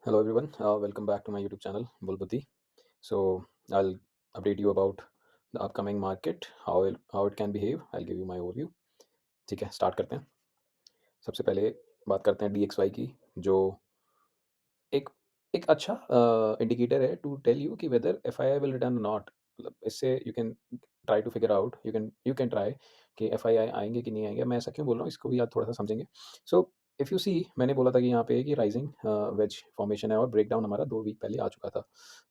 Hello everyone, welcome back to my YouTube channel Bulbuddhi. So I'll update you about the upcoming market, how it can behave. I'll give you my overview. ठीक है, start करते हैं. सबसे पहले बात करते हैं DXY की, जो एक एक अच्छा इंडिकेटर है टू टेल यू कि whether FII will return not. मतलब इससे you can try to figure out, you can try कि एफआईआई आएंगे कि नहीं आएंगे. मैं ऐसा क्यों बोल रहा हूँ, इसको भी आप थोड़ा सा समझेंगे. सो इफ़ यू सी, मैंने बोला था कि यहाँ पे कि राइजिंग वेज फॉर्मेशन है और ब्रेकडाउन हमारा 2 वीक पहले आ चुका था.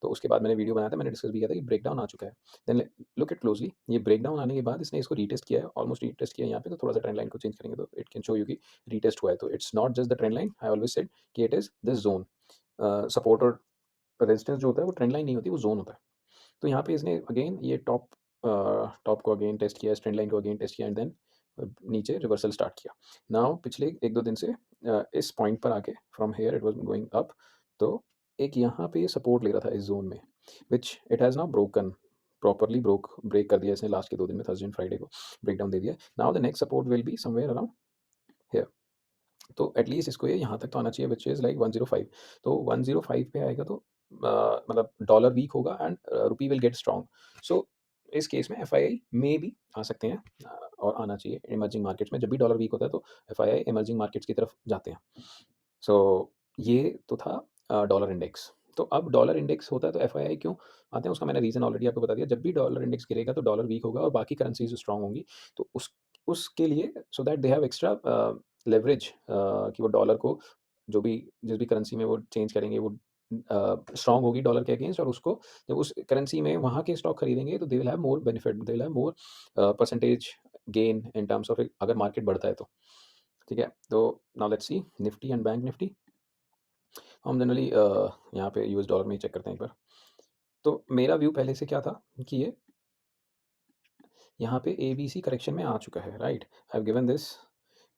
तो उसके बाद मैंने वीडियो बनाया था, मैंने डिस्कस भी किया था कि ब्रेकडाउन आ चुका है. Then look it closely. ये ब्रेकडाउन आने के बाद इसने इसको रीटेस्ट किया है, ऑलमोस्ट रीटेस्ट किया है यहाँ पे. तो थोड़ा सा ट्रेंड लाइन को चेंज करेंगे तो इट कैन शो यू कि रीटेस्ट हुआ है. तो it's not just the trend line. I always said कि it is this zone. Support और रेजिस्टेंस जो होता है वो ट्रेंड लाइन नहीं होती, वो जोन होता है. तो यहाँ पे इसने अगेन ये टॉप को अगेन टेस्ट किया, ट्रेंड लाइन को अगेन टेस्ट किया, एंड देन नीचे रिवर्सल स्टार्ट किया. नाउ पिछले 1-2 दिन से इस पॉइंट पर आके from here it was going up. तो एक यहाँ पे सपोर्ट ले रहा था इस जोन में, which it has now broken, properly break कर दिया इसने लास्ट के 2 दिन में, थर्सडे एंड फ्राइडे को ब्रेक डाउन दे दिया. Now the next support will be somewhere around here. तो एटलीस्ट इसको ये यहाँ तक तो आना चाहिए, विच इज़ लाइक 105. तो 105 पे आएगा तो मतलब डॉलर वीक होगा and rupee will get strong. So इस केस में एफआईआई में भी आ सकते हैं, और आना चाहिए इमर्जिंग मार्केट्स में. जब भी डॉलर वीक होता है तो एफआईआई इमर्जिंग मार्केट्स की तरफ जाते हैं. सो ये तो था डॉलर इंडेक्स. तो अब डॉलर इंडेक्स होता है तो एफआईआई क्यों आते हैं, उसका मैंने रीज़न ऑलरेडी आपको बता दिया. जब भी डॉलर इंडेक्स गिरेगा तो डॉलर वीक होगा और बाकी करेंसीज स्ट्रांग होंगी. तो उसके लिए so that they have extra leverage कि वो डॉलर को जो भी जिस भी करेंसी में वो चेंज करेंगे वो स्ट्रांग होगी डॉलर के अगेंस्ट. और उसको जब उस करेंसी में वहाँ के स्टॉक खरीदेंगे तो they will have more benefit, they will have more percentage gain in terms of अगर मार्केट बढ़ता है तो. ठीक है, तो now let's see Nifty and bank Nifty. हम जनरली यहाँ पे यूएस डॉलर में ही चेक करते हैं एक बार. तो मेरा व्यू पहले से क्या था कि ये यहाँ पे ए बी सी करेक्शन में आ चुका है, right. I have given this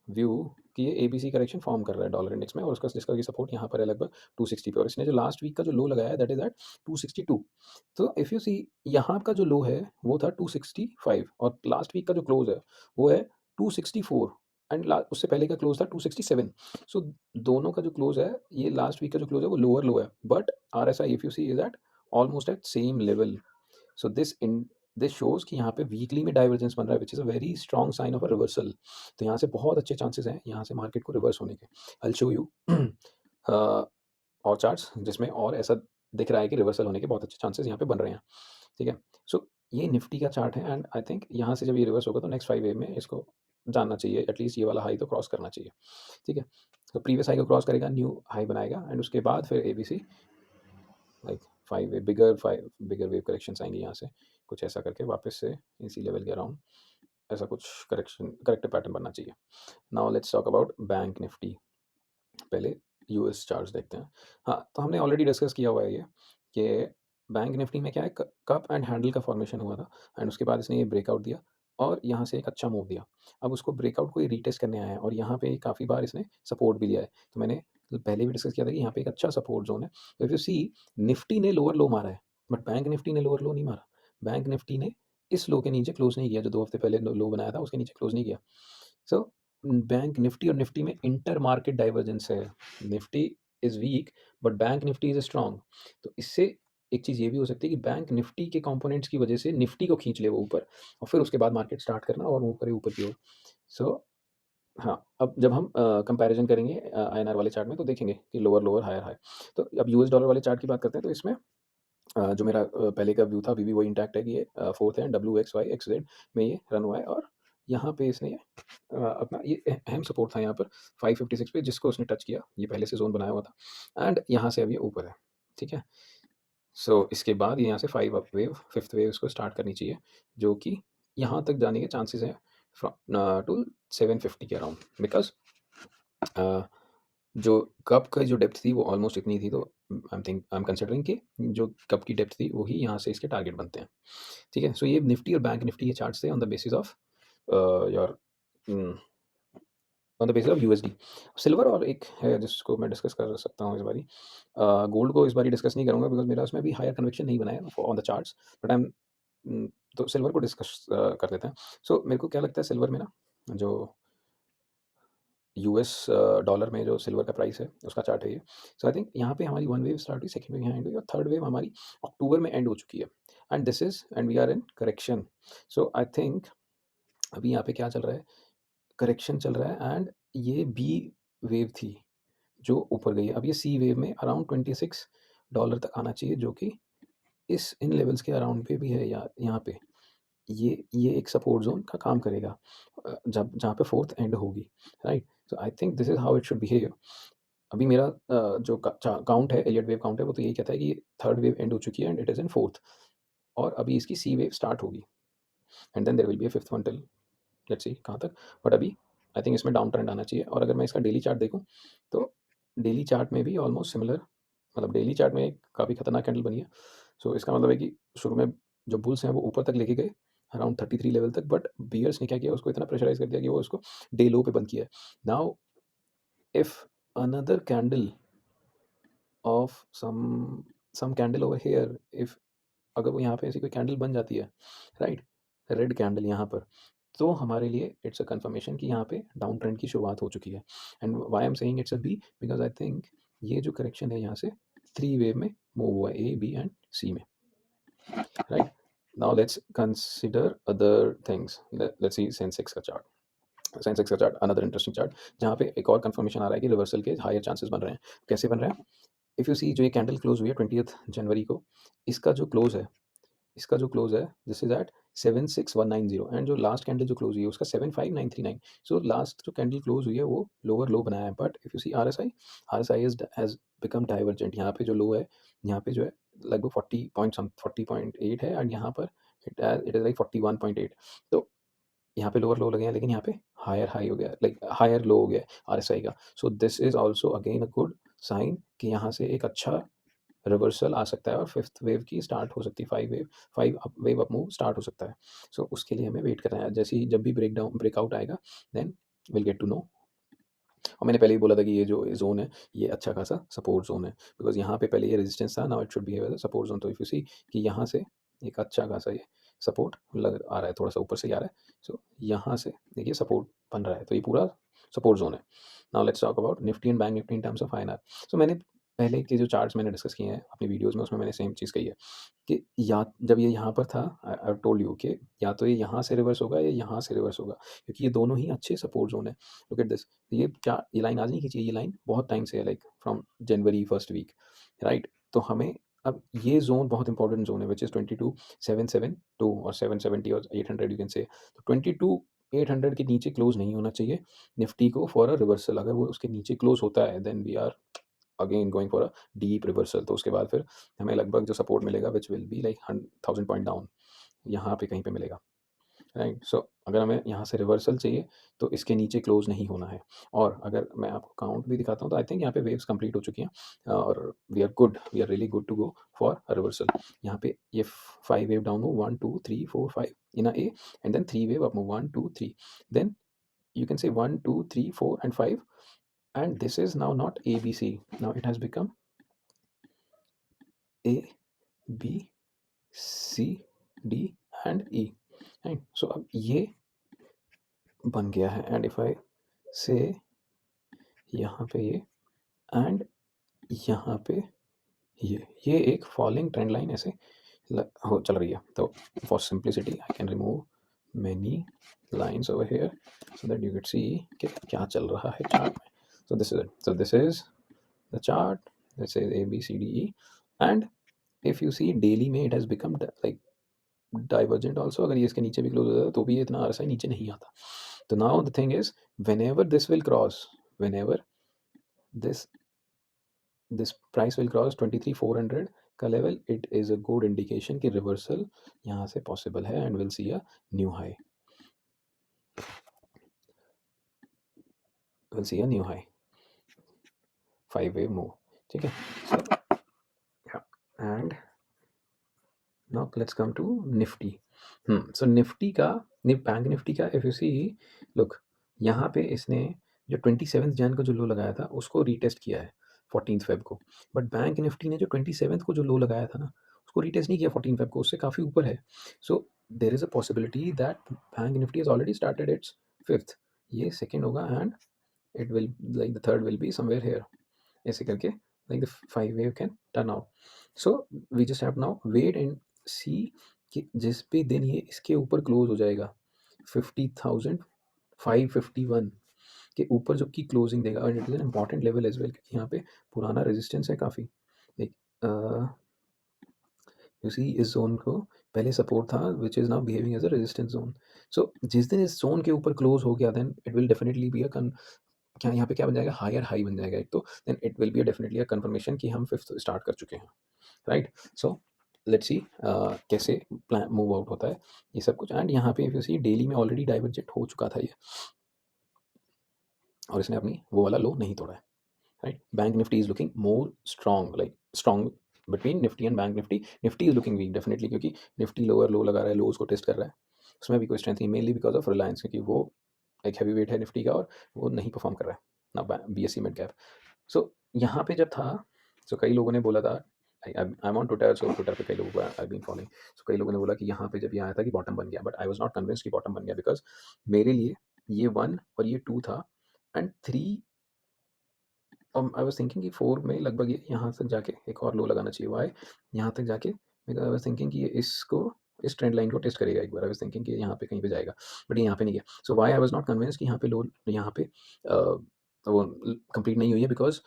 view कि ये एबीसी करेक्शन फॉर्म कर रहा है डॉलर इंडेक्स में, और उसका जिसका कि सपोर्ट यहाँ पर है लगभग 260 पे. और इसने जो लास्ट वीक का जो लो लगाया है दैट इज एट 262. तो इफ़ यू सी, यहाँ का जो लो है वो था 265, और लास्ट वीक का जो क्लोज है वो है 264, एंड उससे पहले का क्लोज था 267. सो दोनों का जो क्लोज है, ये लास्ट वीक का जो क्लोज है वो लोअर लो है, but R S I if you see is at almost at same level. So this shows कि यहाँ पे वीकली में डाइवर्जेंस बन रहा है, which is a very strong sign of a reversal. तो यहाँ से बहुत अच्छे चांसेस हैं यहाँ से मार्केट को रिवर्स होने के. आई विल शो यू और चार्ट्स जिसमें और ऐसा दिख रहा है कि रिवर्सल होने के बहुत अच्छे चांसेस यहाँ पे बन रहे हैं. ठीक है, सो ये निफ्टी का चार्ट है, एंड आई थिंक यहाँ से जब ये रिवर्स होगा तो नेक्स्ट 5 वे में इसको जानना चाहिए, एटलीस्ट ये वाला हाई तो क्रॉस करना चाहिए. ठीक है, तो प्रीवियस हाई को क्रॉस करेगा, न्यू हाई बनाएगा, एंड उसके बाद फिर A B C like 5 wave corrections आएंगे यहाँ से, कुछ ऐसा करके वापस से इसी लेवल के अराउंड ऐसा कुछ करेक्टिव पैटर्न बनना चाहिए. Now let's talk about bank Nifty. पहले यूएस चार्ट्स देखते हैं. हाँ, तो हमने ऑलरेडी डिस्कस किया हुआ है ये कि बैंक निफ्टी में क्या है, कप एंड हैंडल का फॉर्मेशन हुआ था, एंड उसके बाद इसने ये ब्रेकआउट दिया और यहाँ से एक अच्छा मूव दिया. अब उसको ब्रेकआउट को ये रीटेस्ट करने आया है, और यहाँ पे काफ़ी बार इसने सपोर्ट भी लिया है. तो मैंने पहले भी डिस्कस किया था कि यहाँ पे एक अच्छा सपोर्ट जोन है. तो इफ यू सी, निफ्टी ने लोअर लो मारा है, बट बैंक निफ्टी ने लोअर लो नहीं मारा. बैंक निफ्टी ने इस लो के नीचे क्लोज नहीं किया, जो 2 हफ्ते पहले लो बनाया था उसके नीचे क्लोज नहीं किया. सो बैंक निफ्टी और निफ्टी में इंटर मार्केट डाइवर्जेंस है. Nifty is weak but bank Nifty is strong. तो इससे एक चीज़ ये भी हो सकती है कि बैंक निफ्टी के कंपोनेंट्स की वजह से निफ्टी को खींच ले वो ऊपर, और फिर उसके बाद मार्केट स्टार्ट करना और ऊपर ही ऊपर की ओर. सो हाँ, अब जब हम कंपैरिजन करेंगे आईएनआर वाले चार्ट में तो देखेंगे कि लोअर लोअर हायर हाई. तो अब यूएस डॉलर वाले चार्ट की बात करते हैं. तो इसमें जो मेरा पहले का व्यू था अभी भी वही इंटैक्ट है कि ये फोर्थ है, W X Y X Z में ये रन हुआ है, और यहाँ पे इसने अपना ये अहम सपोर्ट था यहाँ पर 556 पे, जिसको उसने टच किया. ये पहले से जोन बनाया हुआ था, एंड यहाँ से अब ये ऊपर है. ठीक है, सो इसके बाद ये यहाँ से 5 अप वेव, फिफ्थ वेव इसको स्टार्ट करनी चाहिए, जो कि यहाँ तक जाने के चांसेस हैं फ्रॉम टू 750 के अराउंड. बिकॉज जो कप का जो डेप्थ थी वो ऑलमोस्ट इतनी थी, तो आई एम कंसिडरिंग कि जो कप की डेप्थ थी वही यहाँ से इसके टारगेट बनते हैं. ठीक है, सो ये निफ्टी और बैंक निफ्टी के चार्ट्स थे on the basis of your on the basis of USD. Silver और एक है जिसको मैं डिस्कस कर सकता हूँ इस बारी. गोल्ड को इस बारी डिस्कस नहीं करूँगा बिकॉज मेरा उसमें भी हायर कन्विक्शन नहीं बना है on the charts, but I am तो सिल्वर को डिस्कस कर लेते हैं. सो मेरे को क्या लगता है सिल्वर में ना, जो यूएस डॉलर में जो सिल्वर का प्राइस है उसका चार्ट है ये। सो आई थिंक यहाँ पे हमारी वन वेव स्टार्ट हुई, सेकंड वेव यहाँ एंड हुई और थर्ड वेव हमारी अक्टूबर में एंड हो चुकी है। And this is end we are in correction. So I think अभी यहाँ पे क्या चल रहा है, करेक्शन चल रहा है। एंड ये बी वेव थी जो ऊपर गई है। अब ये सी वेव में अराउंड $26 तक आना चाहिए, जो कि इस इन लेवल्स के अराउंड पे भी है यहाँ पे। ये एक सपोर्ट जोन का काम करेगा जब जहाँ पे फोर्थ एंड होगी, right. So I think this is how it should behave. अभी मेरा जो काउंट है, एलियट वेव काउंट है, वो तो यही कहता है कि थर्ड वेव एंड हो चुकी है and it is in fourth, और अभी इसकी सी वेव स्टार्ट होगी and then there will be a fifth one till let's see कहाँ तक। बट अभी आई थिंक इसमें डाउन ट्रेंड आना चाहिए। और अगर मैं इसका डेली चार्ट देखूँ तो डेली चार्ट में भी ऑलमोस्ट सिमिलर, मतलब डेली चार्ट में एक काफ़ी खतरनाक कैंडल बनी है। सो इसका मतलब है कि शुरू में जो बुल्स हैं वो ऊपर तक लेके गए अराउंड 33 लेवल तक, बट बियर्स ने क्या किया, उसको इतना प्रेशराइज कर दिया कि वो उसको डे लो पे बंद किया है। Now if another candle of some candle over here, if अगर वो यहाँ पे ऐसी कोई कैंडल बन जाती है, राइट, रेड कैंडल यहाँ पर, तो हमारे लिए इट्स अ कंफर्मेशन कि यहाँ पे डाउन ट्रेंड की शुरुआत हो चुकी है। And why I am saying it's a B, because I think ये जो करेक्शन है यहाँ से थ्री वेव में मूव हुआ है, ए बी एंड सी में, right. Now let's consider other things. Let's see Sensex का चार्ट। सेंसेक्स का चार्ट अनदर इंटरेस्टिंग चार्ट, जहाँ पे एक और कंफर्मेशन आ रहा है कि रिवर्सल के हायर चांसेस बन रहे हैं। कैसे बन रहे हैं? इफ़ यू सी जो ये कैंडल क्लोज हुई है 20th जनवरी को, इसका जो क्लोज है, इसका जो क्लोज है दिस इज एट 76190, एंड जो लास्ट कैंडल जो क्लोज हुई है उसका 75939। सो लास्ट जो कैंडल क्लोज हुई है वो लोअर लो बनाया है। But if you see R S I is has become divergent. यहाँ पे जो लो है, यहाँ पे जो है लगभग 40.8 है, एंड यहाँ पर इट इज लाइक 41.8। तो यहाँ पे लोअर लो लगे हैं, लेकिन यहाँ पे हायर हाई हो गया, लाइक हायर लो हो गया आरएसआई का। So this is also again a good sign कि यहाँ से एक अच्छा रिवर्सल आ सकता है और फिफ्थ वेव की स्टार्ट हो सकती है, five up wave up move start हो सकता है। सो उसके लिए हमें वेट करना है। जैसे ही जब भी ब्रेकआउट आएगा then will get to know. और मैंने पहले ही बोला था कि ये जो जोन है ये अच्छा खासा सपोर्ट जोन है, बिकॉज यहाँ पे पहले ये रेजिस्टेंस था, now it should be as a support zone. तो इफ यू सी कि यहाँ से एक अच्छा खासा ये सपोर्ट लग आ रहा है, थोड़ा सा ऊपर से ही आ रहा है। सो यहाँ से देखिए सपोर्ट बन रहा है, तो ये पूरा सपोर्ट जोन है। Now let's talk about Nifty and bank Nifty in terms of INR. So मैंने पहले के जो चार्ट्स मैंने डिस्कस किए हैं अपनी वीडियोज़ में, उसमें मैंने सेम चीज़ कही है कि या जब ये यहाँ पर था, आई टोल्ड यू कि या तो ये यहाँ से रिवर्स होगा या यहाँ से रिवर्स होगा, क्योंकि ये दोनों ही अच्छे सपोर्ट जोन है। लुक एट दिस, ये लाइन आज नहीं खींची, ये लाइन बहुत टाइम से है, like from January first week, right. तो हमें अब ये जोन बहुत इंपॉर्टेंट जोन है विच इज़ 22,772 और 770 और 800 यू कैन से। तो 22,800 के नीचे क्लोज नहीं होना चाहिए निफ्टी को फॉर अ रिवर्सल। अगर वो उसके नीचे क्लोज होता है then we are again going for a deep reversal. तो उसके बाद फिर हमें लगभग जो सपोर्ट मिलेगा which will be like 1000 point down, यहाँ पे कहीं पे मिलेगा, राइट। सो अगर हमें यहाँ से रिवर्सल चाहिए तो इसके नीचे क्लोज नहीं होना है। और अगर मैं आपको काउंट भी दिखाता हूँ तो आई थिंक यहाँ पे वेव्स कंप्लीट हो चुकी हैं और we are really good to go for a reversal. यहाँ पे ये 5 wave down move 1 2 3 4 5 in a A, and then 3 wave up move 1 2 3, then you can say 1 2 3 4 and 5, and this is now not A B C, now it has become A B C D and E, right? So अब ये बन गया है, and if I से यहाँ पे ये and यहाँ पे ये एक फॉलिंग ट्रेंड लाइन ऐसे हो चल रही है। तो for simplicity I can remove many lines over here so that you can see कि क्या चल रहा है चार्ट में। So this is it, so this is the chart, let's say A B C D E, and if you see daily में it has become like divergent also। अगर ये इसके नीचे भी क्लोज हो जाता है तो भी ये इतना RSI नीचे नहीं आता। तो now the thing is whenever this will cross, whenever this this price will cross 23,400 का level, it is a good indication कि रिवर्सल यहाँ से पॉसिबल है and we'll see a new high, we'll see a new high 5 wave move, ठीक है। So yeah, and now let's come to Nifty. So Nifty का bank Nifty का if you C, look यहाँ पे इसने जो 27 जैन को जो लो लगाया था उसको रीटेस्ट किया है 14 फेब को। बट बैंक निफ्टी ने जो 27 को जो लो लगाया था ना उसको रीटेस्ट नहीं किया 14 फेब को, उससे काफ़ी ऊपर है। So there is a possibility that bank Nifty is already started its fifth, ये सेकेंड होगा and it will, like the third will be somewhere here, ऐसे करके like the 5 wave can turn out. So we just have now wait and see कि जिस भी दिन ये इसके ऊपर क्लोज हो जाएगा 50,551 के ऊपर जबकि क्लोजिंग देगा, और it is an important level as well, क्योंकि यहाँ पे पुराना रेजिस्टेंस है काफ़ी, लाइक यू सी इस जोन को पहले सपोर्ट था which is now behaving as a resistance zone. So जिस दिन इस जोन के ऊपर क्लोज हो गया then it will definitely be a क्या यहाँ पे क्या बन जाएगा, हायर हाई बन जाएगा एक तो, then it will be definitely a confirmation कि हम फिफ्थ स्टार्ट कर चुके हैं, राइट. सो लेट्स सी कैसे प्लान मूव आउट होता है ये सब कुछ. एंड यहाँ पे इफ यू सी डेली में ऑलरेडी डाइवर्जेंट हो चुका था ये, और इसने अपनी वो वाला लो नहीं तोड़ा है, right. Bank Nifty is looking more strong, like strong between Nifty and Bank Nifty. Nifty is looking weak definitely, क्योंकि Nifty लोअर लो लगा रहा है, लोज को टेस्ट कर रहा है, उसमें भी कोई स्ट्रेंथ नहीं, मेनली बिकॉज ऑफ रिलायंस, क्योंकि वो एक हैवी वेट है निफ्टी का और वो नहीं परफॉर्म कर रहा है ना BSE मिड कैप. सो यहाँ पे जब था, सो कई लोगों ने बोला था, I am on Twitter, so Twitter पे कई लोगों आई बीन फॉलोइंग, सो कई लोगों ने बोला कि यहाँ पे जब ये आया था कि बॉटम बन गया, but I was not convinced कि बॉटम बन गया, बिकॉज मेरे लिए ये 1 और ये 2 था, एंड 3 आई वाज थिंकिंग कि 4 में लगभग ये यहाँ तक जाके एक और लो लगाना चाहिए, वाई यहाँ तक जाके आई वाज थिंकिंग कि ये इसको इस ट्रेंड लाइन को टेस्ट करेगा एक बार, आई वाज थिंकिंग कि यहाँ पे कहीं पे जाएगा, बट ये यहाँ पे नहीं गया. So why I was not convinced कि यहाँ पे लो, यहाँ पे वो कंप्लीट नहीं हुई है, बिकॉज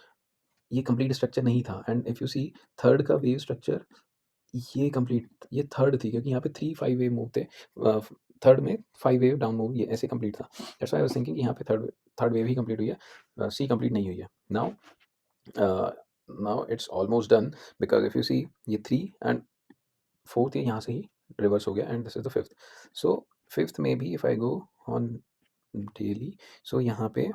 ये कंप्लीट स्ट्रक्चर नहीं था. And if you see third का वेव स्ट्रक्चर, ये कंप्लीट ये थर्ड थी, क्योंकि यहाँ पे 3 5 वेव मूव थे, थर्ड में 5 वेव डाउन मूव ये ऐसे कंप्लीट था. That's why I was thinking कि यहाँ पे थर्ड थर्ड वेव ही कंप्लीट हुई है, सी कंप्लीट नहीं हुई है. Now it's almost done, because if you see ये 3 एंड फोर्थ ये यहाँ से ही रिवर्स हो गया, and this is the fifth. So fifth में भी if I go on daily, so यहाँ पे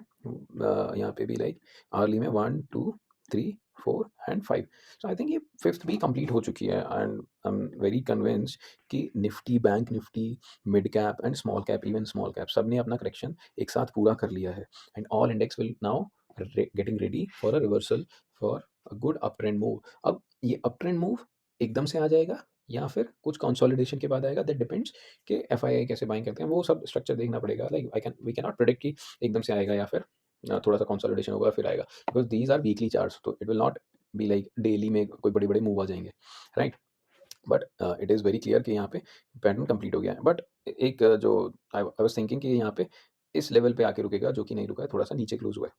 भी लाइक अर्ली में 1 2 3 4 एंड 5. सो आई थिंक ये फिफ्थ भी कंप्लीट हो चुकी है, and I am very convinced कि Nifty, bank Nifty, mid cap and small cap, even small cap, सब ने अपना करेक्शन एक साथ पूरा कर लिया है, and all index will now getting ready for a reversal, for a good up trend move. अब ये अप ट्रेंड मूव एकदम से आ जाएगा या फिर कुछ कंसोलिडेशन के बाद आएगा, दैट डिपेंड्स कि एफआईआई कैसे बाइंग करते हैं, वो सब स्ट्रक्चर देखना पड़ेगा. Like we can not predict कि एकदम से आएगा या फिर थोड़ा सा कंसोलिडेशन होगा फिर आएगा, because these are weekly charts, तो it will not be like daily में कोई बड़े बड़े मूव आ जाएंगे, right. But it is very clear कि यहाँ पे पैटर्न कंप्लीट हो गया है, बट एक जो आई वाज थिंकिंग कि यहाँ पे इस लेवल पे आके रुकेगा, जो कि नहीं रुका है, थोड़ा सा नीचे क्लोज हुआ है,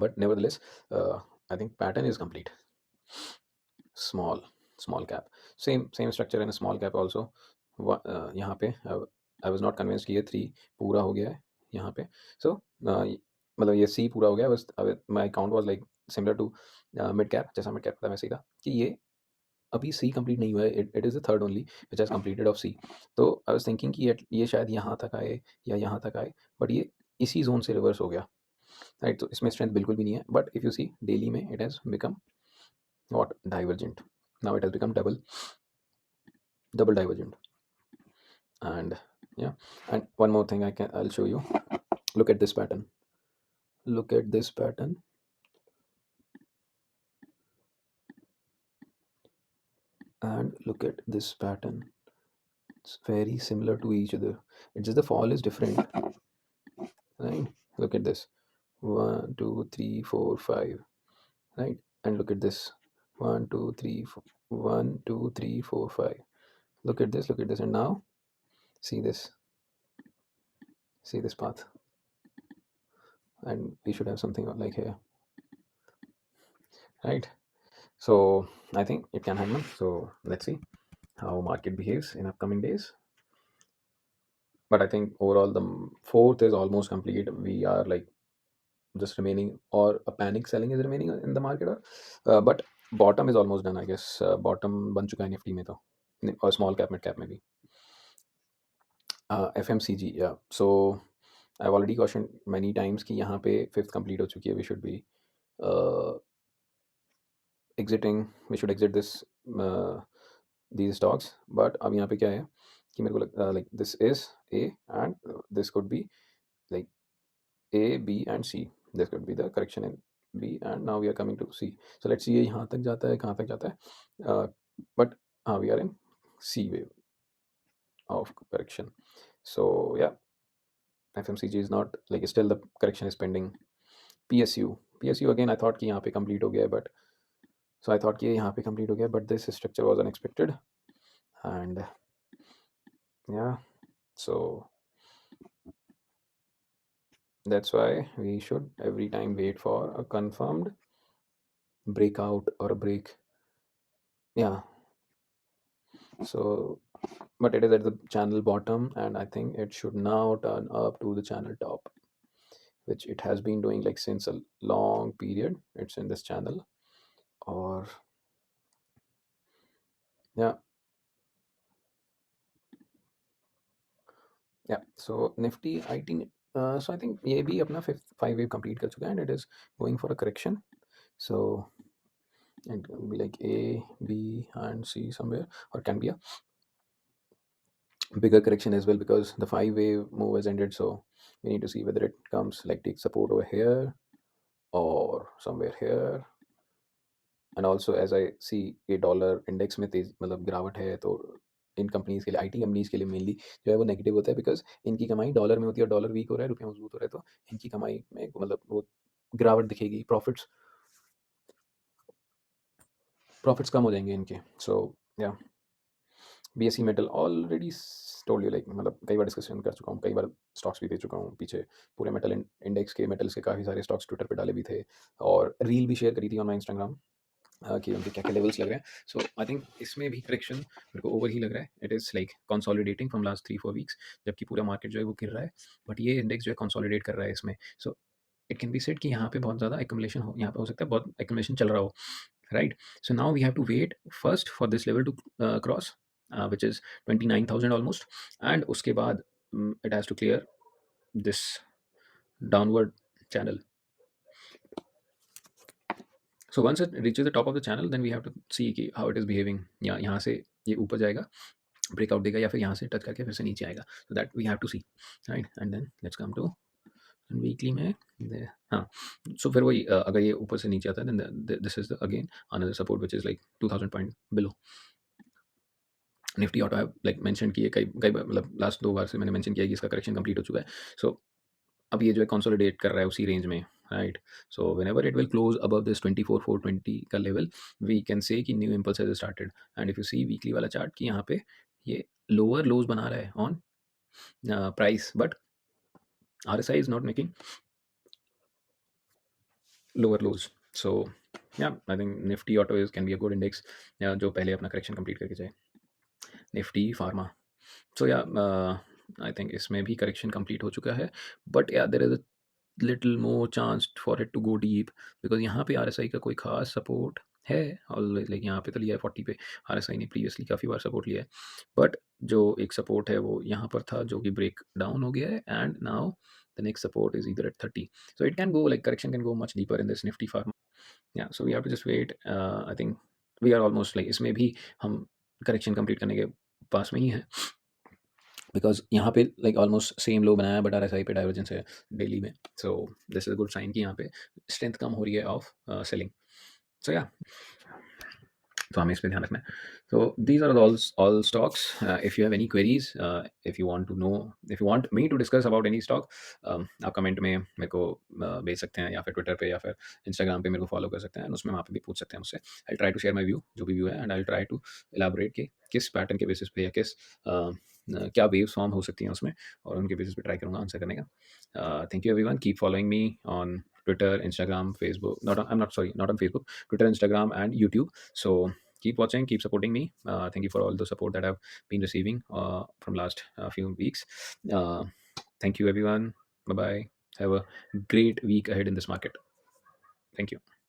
but nevertheless I think pattern is complete. Small cap, same structure in a small cap also. यहाँ पे I was not convinced कि ये 3 पूरा हो गया है यहाँ पे. So मतलब ये C पूरा हो गया, बस my count was like similar to mid cap, जैसा mid cap था वैसे ही था कि ये अभी C कंप्लीट नहीं हुआ है, it is the third only which has completed of C. तो I was thinking कि ये शायद यहाँ तक आए या यहाँ तक आए, बट ये इसी जोन से रिवर्स हो गया, राइट. तो इसमें स्ट्रेंथ बिल्कुल भी नहीं है, but if you see daily में it has become what divergent. Now it has become double divergent. And yeah, and one more thing I'll show you. Look at this pattern, look at this pattern, and look at this pattern. It's very similar to each other, it's just the fall is different, right. Look at this, 1 2 3 4 5, right. And look at this, 1 2 3 4, 1 2 3 4 5. Look at this, look at this, and now see this, see this path, and we should have something like here, right. So I think it can happen. So let's see how market behaves in upcoming days. But I think overall the fourth is almost complete. We are like just remaining, or a panic selling is remaining in the market, or but bottom is almost done, I guess. Bottom बन चुका है Nifty में तो, और small cap mid cap में भी. FMCG, yeah. So I've already cautioned many times कि यहाँ पे fifth complete हो चुकी है. We should be uh, exiting, we should exit this uh, these stocks. But अब यहाँ पे क्या है कि मेरे को like this is A and this could be like A, B and C. This could be the correction in B, and now we are coming to C. So let's see ये यहाँ तक जाता है, कहाँ तक जाता है, but we are in C wave of correction. So yeah, FMCG is not like, still the correction is pending. PSU again, I thought कि यहाँ पे complete हो गया है, but so I thought कि यहाँ पे complete हो गया, but this structure was unexpected. And yeah, so that's why we should every time wait for a confirmed breakout or a break. Yeah, so but it is at the channel bottom, and I think it should now turn up to the channel top, which it has been doing like since a long period. It's in this channel. Or yeah, yeah, so Nifty IT, so I think ये भी अपना fifth 5 wave complete कर चुका है, and it is going for a correction. So it will be like A, B, and C somewhere, or can be a bigger correction as well, because the 5 wave move has ended. So we need to see whether it comes like take support over here or somewhere here. And also as I see ये dollar index में तेज मतलब गिरावट है, तो इन companies के लिए, IT companies के लिए मेनली जो है वो नेगेटिव होता है, बिकॉज इनकी कमाई डॉलर में होती है, और डॉलर वीक हो रहा है, रुपया मजबूत हो रहा है, तो इनकी कमाई में मतलब वो गिरावट दिखेगी, प्रॉफिट्स कम हो जाएंगे इनके. सो या BSE metal already told you, like मतलब कई बार डिस्कशन कर चुका हूँ, कई बार स्टॉक्स भी दे चुका हूँ पीछे. पूरे मेटल इंडेक्स के, मेटल्स के काफ़ी सारे स्टॉक्स ट्विटर पे डाले भी थे, और रील भी शेयर करी थी ऑन माई इंस्टाग्राम कि उनके क्या क्या लेवल्स लग रहे हैं. सो आई थिंक इसमें भी करेक्शन मेरे को ओवर ही लग रहा है. It is like consolidating from last 3-4 weeks, जबकि पूरा मार्केट जो है वो गिर रहा है, बट ये इंडेक्स जो है कंसोलिडेट कर रहा है इसमें. सो इट कैन बी सेड कि यहाँ पे बहुत ज़्यादा एक्यूमुलेशन हो, यहाँ पे हो सकता है बहुत एक्यूमुलेशन चल रहा हो, right? So now we have to wait first for this level to cross, which is 29,000 almost, and uske baad it has to clear this downward channel. So once it reaches the top of the channel, then we have to see कि how it is behaving. यहाँ से ये ऊपर जाएगा, breakout देगा, या फिर यहाँ से टच करके फिर से नीचे आएगा. So that we have to see, right? And then let's come to weekly में. हाँ, सो फिर वही अगर ये ऊपर से नीचे आता है, then this is the again another support which is like 2000 point below. Nifty auto like mention किए कई कई बार, मतलब लास्ट 2 बार से मैंने मेंशन किया कि इसका करेक्शन कंप्लीट हो चुका है. सो अब ये जो है कंसोलिडेट कर रहा है उसी रेंज में, right? So whenever it will close above this 24,420 का लेवल, वी कैन से कि new impulse has started. And if you see weekly वाला चार्ट कि यहाँ पे ये लोअर लोज बना रहा है on price, but RSI is not making lower lows. So yeah I think Nifty auto is can be a good index, जो पहले अपना करेक्शन कंप्लीट करके जाए. Nifty pharma, so yeah I think इसमें भी करेक्शन कंप्लीट हो चुका है, but yeah there is a little more chance for it to go deep, because यहाँ पे RSI का कोई खास सपोर्ट है, और लाइक यहाँ पे तो लिया है 40 पे. RSI ने प्रीवियसली काफ़ी बार सपोर्ट लिया है, बट जो एक सपोर्ट है वो यहाँ पर था, जो कि ब्रेक डाउन हो गया है, and now the next support is इधर at 30. So it can go like correction can go much deeper in this Nifty pharma. Yeah so we have to just wait. I think we are almost like, इसमें भी हम correction complete करने के पास में ही है, because यहाँ पे like almost same low बनाया है, बट RSI पे डाइवर्जेंस है डेली में. So this is a good sign कि यहाँ पे स्ट्रेंथ कम हो रही है ऑफ सेलिंग. सो या तो हमें इस पे ध्यान रखना है. So these are all stocks. If you have any queries, if you want to know, if you want me to discuss about any stock, आप कमेंट में मेरे को भेज सकते हैं, या फिर ट्विटर पे, या फिर इंस्टाग्राम पे मेरे को फॉलो कर सकते हैं, उसमें वहाँ पे भी पूछ सकते हैं मुझसे. I try to share my view, जो भी व्यू है, and I try to elaborate कि किस पैटर्न के बेसिस पे, या किस क्या वेव्स फॉर्म हो सकती हैं उसमें, और उनके बेसिस पे ट्राई करूँगा आंसर करने का. Thank you everyone, keep following me on Twitter, Instagram, Facebook. Not on Facebook. Twitter, Instagram, and YouTube. So keep watching, keep supporting me. Thank you for all the support that I've been receiving from last few weeks. Uh, Thank you everyone. Bye bye. Have a great week ahead in this market. Thank you.